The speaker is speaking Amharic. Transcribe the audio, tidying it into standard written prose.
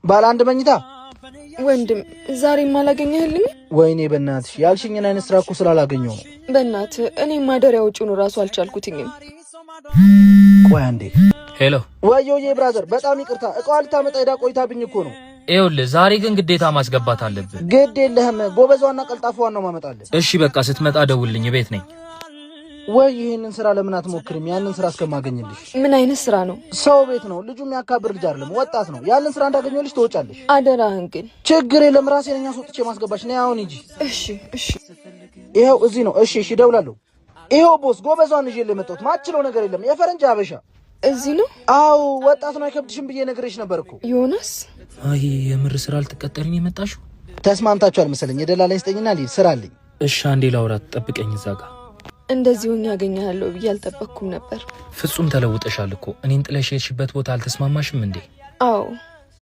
ባለ አንድ መኝታ ወንድም ዛሬ ማላገኘህልኝ? ወይኔ በእናትሽ ያልሽኝን አይነት ስራ እኮ ስላላገኘው ነው። በእናትህ እኔ ማደሪያ ውጪውን ራሱ አልቻልኩትኝም። ቆይ አንዴ። ሄሎ ወዮዬ ብራዘር፣ በጣም ይቅርታ እቃው ልታመጣ ሄዳ ቆይታብኝ እኮ ነው። ይኸውልህ ዛሬ ግን ግዴታ ማስገባት አለብህ። ግድ የለህም፣ ጎበዟና ቀልጣፋዋን ነው ማመጣልህ። እሺ በቃ ስትመጣ ደውልልኝ፣ ቤት ነኝ። ወይ ይሄንን ስራ ለምን አትሞክርም? ያንን ስራ እስከማገኝልሽ። ምን አይነት ስራ ነው? ሰው ቤት ነው። ልጁ የሚያካብር ልጅ አይደለም፣ ወጣት ነው። ያንን ስራ እንዳገኘልሽ ትወጫለሽ። አደራህን ግን። ችግር የለም፣ ራሴ ነኝ አስወጥቼ ማስገባሽ። ነይ አሁን ሂጂ። እሺ እሺ። ይኸው እዚህ ነው። እሺ እሺ፣ እደውላለሁ። ይኸው ቦስ፣ ጎበዟን ይዤ የመጣሁት ማችለው ነገር የለም። የፈረንጅ አበሻ እዚህ ነው። አው ወጣት ነው፣ አይከብድሽም ብዬ ነግሬሽ ነበር እኮ ዮናስ። አይ የምር ስራ ልትቀጠሪኝ የመጣሽው? ተስማምታችኋል መሰለኝ። የደላላኝ ስጠኝና ልሂድ፣ ስራ አለኝ። እሺ አንዴ ላውራት፣ ጠብቀኝ እዛ ጋር። እንደዚህ ሆኜ ያገኛለሁ ብዬ አልጠበቅኩም ነበር። ፍጹም ተለውጠሻል እኮ። እኔን ጥለሽ የሄድሽበት ቦታ አልተስማማሽም እንዴ? አዎ